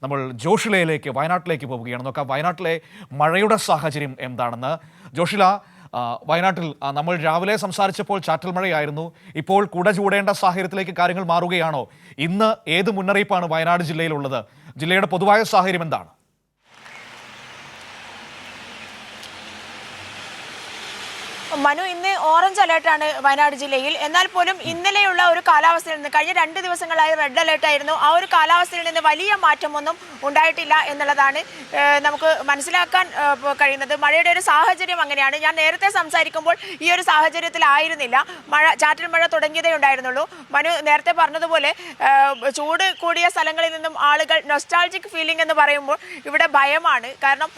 നമ്മൾ ജോഷിലയിലേക്ക് വയനാട്ടിലേക്ക് പോവുകയാണ്. നോക്കാം വയനാട്ടിലെ മഴയുടെ സാഹചര്യം എന്താണെന്ന്. ജോഷില, വയനാട്ടിൽ നമ്മൾ രാവിലെ സംസാരിച്ചപ്പോൾ ചാറ്റൽ മഴയായിരുന്നു. ഇപ്പോൾ കുട ചൂടേണ്ട സാഹചര്യത്തിലേക്ക് കാര്യങ്ങൾ മാറുകയാണോ? ഇന്ന് ഏത് മുന്നറിയിപ്പാണ് വയനാട് ജില്ലയിലുള്ളത്? ജില്ലയുടെ പൊതുവായ സാഹചര്യം എന്താണ്? മനു, ഇന്ന് ഓറഞ്ച് അലേർട്ടാണ് വയനാട് ജില്ലയിൽ. എന്നാൽ പോലും ഇന്നലെയുള്ള ഒരു കാലാവസ്ഥയിൽ നിന്ന്, കഴിഞ്ഞ 2 ദിവസങ്ങളായി റെഡ് അലേർട്ട് ആയിരുന്നു. ആ ഒരു കാലാവസ്ഥയിൽ നിന്ന് വലിയ മാറ്റമൊന്നും ഉണ്ടായിട്ടില്ല എന്നുള്ളതാണ് നമുക്ക് മനസ്സിലാക്കാൻ കഴിയുന്നത്. മഴയുടെ ഒരു സാഹചര്യം അങ്ങനെയാണ്. ഞാൻ നേരത്തെ സംസാരിക്കുമ്പോൾ ഈ ഒരു സാഹചര്യത്തിലായിരുന്നില്ല. ചാറ്റൽ മഴ തുടങ്ങിയതേ ഉണ്ടായിരുന്നുള്ളൂ. മനു നേരത്തെ പറഞ്ഞതുപോലെ ചൂട് കൂടിയ സ്ഥലങ്ങളിൽ നിന്നും ആളുകൾ നൊസ്റ്റാൾജിക് ഫീലിംഗ് എന്ന് പറയുമ്പോൾ ഇവിടെ ഭയമാണ്. കാരണം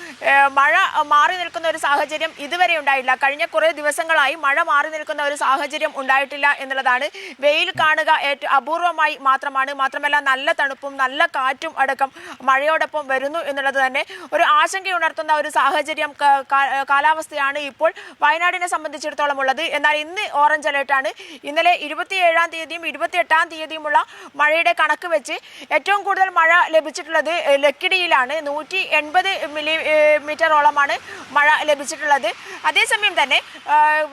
മഴ മാറി നിൽക്കുന്ന ഒരു സാഹചര്യം ഇതുവരെ ഉണ്ടായില്ല. കഴിഞ്ഞ കുറേ ദിവസങ്ങളായി മഴ മാറി നിൽക്കുന്ന ഒരു സാഹചര്യം ഉണ്ടായിട്ടില്ല എന്നുള്ളതാണ്. വെയിൽ കാണുക ഏറ്റവും അപൂർവമായി മാത്രമല്ല നല്ല തണുപ്പും നല്ല കാറ്റും അടക്കം മഴയോടൊപ്പം വരുന്നു എന്നുള്ളത് തന്നെ ഒരു ആശങ്കയുണർത്തുന്ന ഒരു സാഹചര്യം കാലാവസ്ഥയാണ് ഇപ്പോൾ വയനാടിനെ സംബന്ധിച്ചിടത്തോളം ഉള്ളത്. എന്നാൽ ഇന്ന് ഓറഞ്ച് അലേർട്ടാണ്. ഇന്നലെ 27-ാം തീയതിയും 28-ാം തീയതിയുമുള്ള മഴയുടെ കണക്ക് വെച്ച് ഏറ്റവും കൂടുതൽ മഴ ലഭിച്ചിട്ടുള്ളത് ലക്കിടിയിലാണ്. 180 മില്ലിമീറ്ററോളമാണ് മഴ ലഭിച്ചിട്ടുള്ളത്. അതേസമയം തന്നെ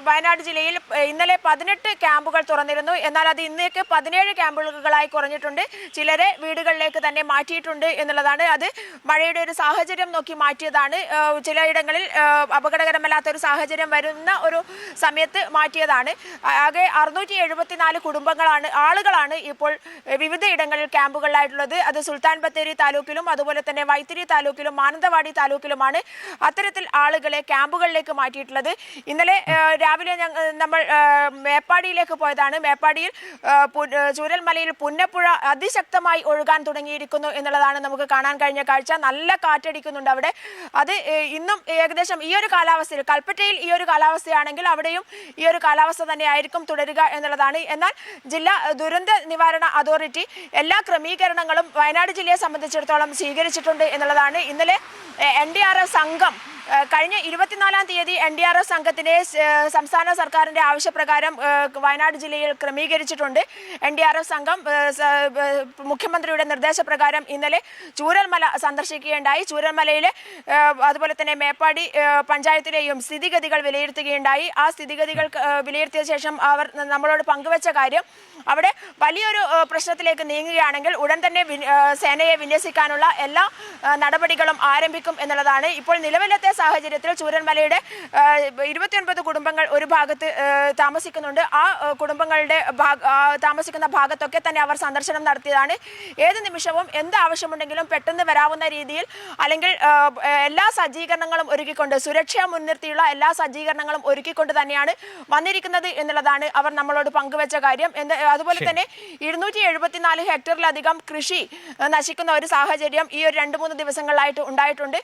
വയനാട് ജില്ലയിൽ ഇന്നലെ 18 ക്യാമ്പുകൾ തുറന്നിരുന്നു. എന്നാൽ അത് ഇന്നേക്ക് 17 ക്യാമ്പുകളായി കുറഞ്ഞിട്ടുണ്ട്. ചിലരെ വീടുകളിലേക്ക് തന്നെ മാറ്റിയിട്ടുണ്ട് എന്നുള്ളതാണ്. അത് മഴയുടെ ഒരു സാഹചര്യം നോക്കി മാറ്റിയതാണ്. ചിലയിടങ്ങളിൽ അപകടകരമല്ലാത്ത ഒരു സാഹചര്യം വരുന്ന ഒരു സമയത്ത് മാറ്റിയതാണ്. ആകെ 674 ആളുകളാണ് ഇപ്പോൾ വിവിധ ഇടങ്ങളിൽ ക്യാമ്പുകളിലായിട്ടുള്ളത്. അത് സുൽത്താൻ ബത്തേരി താലൂക്കിലും അതുപോലെ തന്നെ വൈത്തിരി താലൂക്കിലും മാനന്തവാടി താലൂക്കിലുമാണ് അത്തരത്തിൽ ആളുകളെ ക്യാമ്പുകളിലേക്ക് മാറ്റിയിട്ടുള്ളത്. ഇന്നലെ രാവിലെ നമ്മൾ മേപ്പാടിയിലേക്ക് പോയതാണ്. മേപ്പാടിയിൽ ചൂരൽമലയിൽ പുന്നപ്പുഴ അതിശക്തമായി ഒഴുകാൻ തുടങ്ങിയിരിക്കുന്നു എന്നുള്ളതാണ് നമുക്ക് കാണാൻ കഴിഞ്ഞ കാഴ്ച. നല്ല കാറ്റടിക്കുന്നുണ്ട് അവിടെ. അത് ഇന്നും ഏകദേശം ഈ ഒരു കാലാവസ്ഥയിൽ, കൽപ്പറ്റയിൽ ഈ ഒരു കാലാവസ്ഥയാണെങ്കിൽ അവിടെയും ഈ ഒരു കാലാവസ്ഥ തന്നെയായിരിക്കും തുടരുക എന്നുള്ളതാണ്. എന്നാൽ ജില്ലാ ദുരന്ത നിവാരണ അതോറിറ്റി എല്ലാ ക്രമീകരണങ്ങളും വയനാട് ജില്ലയെ സംബന്ധിച്ചിടത്തോളം സ്വീകരിച്ചിട്ടുണ്ട് എന്നുള്ളതാണ്. ഇന്നലെ NDRF സംഘം കഴിഞ്ഞ 24-ാം തീയതി NDRF സംഘത്തിനെ സംസ്ഥാന സർക്കാരിൻ്റെ ആവശ്യപ്രകാരം വയനാട് ജില്ലയിൽ ക്രമീകരിച്ചിട്ടുണ്ട്. NDRF സംഘം മുഖ്യമന്ത്രിയുടെ നിർദ്ദേശപ്രകാരം ഇന്നലെ ചൂരൽമല സന്ദർശിക്കുകയുണ്ടായി. ചൂരൽമലയിലെ അതുപോലെ തന്നെ മേപ്പാടി പഞ്ചായത്തിലെയും സ്ഥിതിഗതികൾ വിലയിരുത്തുകയുണ്ടായി. ആ സ്ഥിതിഗതികൾ വിലയിരുത്തിയ ശേഷം അവർ നമ്മളോട് പങ്കുവച്ച കാര്യം, അവിടെ വലിയൊരു പ്രശ്നത്തിലേക്ക് നീങ്ങുകയാണെങ്കിൽ ഉടൻ തന്നെ സേനയെ വിന്യസിക്കാനുള്ള എല്ലാ നടപടികളും ആരംഭിക്കും എന്നുള്ളതാണ്. ഇപ്പോൾ നിലവിലത്തെ സാഹചര്യത്തിൽ ചൂരൽമലയുടെ 29 കുടുംബങ്ങൾ ഒരു ഭാഗത്ത് താമസിക്കുന്നുണ്ട്. ആ കുടുംബങ്ങളുടെ താമസിക്കുന്ന ഭാഗത്തൊക്കെ തന്നെ അവർ സന്ദർശനം നടത്തിയതാണ്. ഏത് നിമിഷവും എന്ത് ആവശ്യമുണ്ടെങ്കിലും പെട്ടെന്ന് വരാവുന്ന രീതിയിൽ, അല്ലെങ്കിൽ എല്ലാ സജ്ജീകരണങ്ങളും ഒരുക്കിക്കൊണ്ട്, സുരക്ഷ മുൻനിർത്തിയുള്ള എല്ലാ സജ്ജീകരണങ്ങളും ഒരുക്കിക്കൊണ്ട് തന്നെയാണ് വന്നിരിക്കുന്നത് എന്നുള്ളതാണ് അവർ നമ്മളോട് പങ്കുവച്ച കാര്യം. അതുപോലെ തന്നെ 274 ഹെക്ടറിലധികം കൃഷി നശിക്കുന്ന ഒരു സാഹചര്യം ഈ ഒരു 2-3 ദിവസങ്ങളിലായിട്ട് ഉണ്ടായിട്ടുണ്ട്.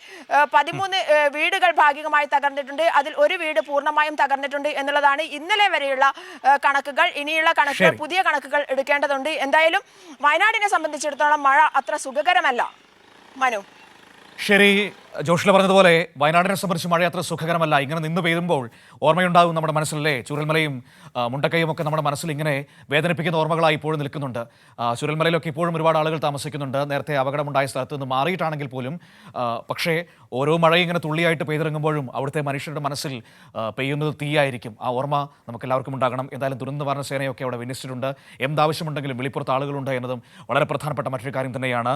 13 വീടുകൾ ഭാഗികമായി തകർന്നിട്ടുണ്ട്. അതിൽ ഒരു വീട് പൂർണ്ണമായും തകർന്നിട്ടുണ്ട് എന്നുള്ളതാണ് ഇന്നലെ വരെയുള്ള കണക്കുകൾ. ഇനിയുള്ള കണക്കുകൾ, പുതിയ കണക്കുകൾ എടുക്കേണ്ടതുണ്ട്. എന്തായാലും വയനാടിനെ സംബന്ധിച്ചിടത്തോളം മഴ അത്ര സുഖകരമല്ല. മനു, ശരി, ജോഷില പറഞ്ഞതുപോലെ വയനാടിനെ സംബന്ധിച്ച് മഴ അത്ര സുഖകരമല്ല. ഇങ്ങനെ നിന്ന് പെയ്യുമ്പോൾ ഓർമ്മയുണ്ടാകും നമ്മുടെ മനസ്സിലല്ലേ? ചുരൽമലയും മുണ്ടക്കയും ഒക്കെ നമ്മുടെ മനസ്സിൽ ഇങ്ങനെ വേദനിപ്പിക്കുന്ന ഓർമ്മകളായി ഇപ്പോഴും നിൽക്കുന്നുണ്ട്. ചുരൽമലയിലൊക്കെ ഇപ്പോഴും ഒരുപാട് ആളുകൾ താമസിക്കുന്നുണ്ട്. നേരത്തെ അപകടമുണ്ടായ സ്ഥലത്ത് നിന്ന് മാറിയിട്ടാണെങ്കിൽ പോലും. പക്ഷേ ഓരോ മഴ ഇങ്ങനെ തുള്ളിയായിട്ട് പെയ്തിറങ്ങുമ്പോഴും അവിടുത്തെ മനുഷ്യരുടെ മനസ്സിൽ പെയ്യുന്നത് തീയായിരിക്കും. ആ ഓർമ്മ നമുക്ക് എല്ലാവർക്കും ഉണ്ടാകണം. എന്തായാലും ദുരന്ത നിവാരണ സേനയൊക്കെ അവിടെ വിന്യസിച്ചിട്ടുണ്ട്. എന്താവശ്യമുണ്ടെങ്കിലും വെളിപ്പുറത്ത് ആളുകളുണ്ട് എന്നതും വളരെ പ്രധാനപ്പെട്ട മറ്റൊരു കാര്യം തന്നെയാണ്.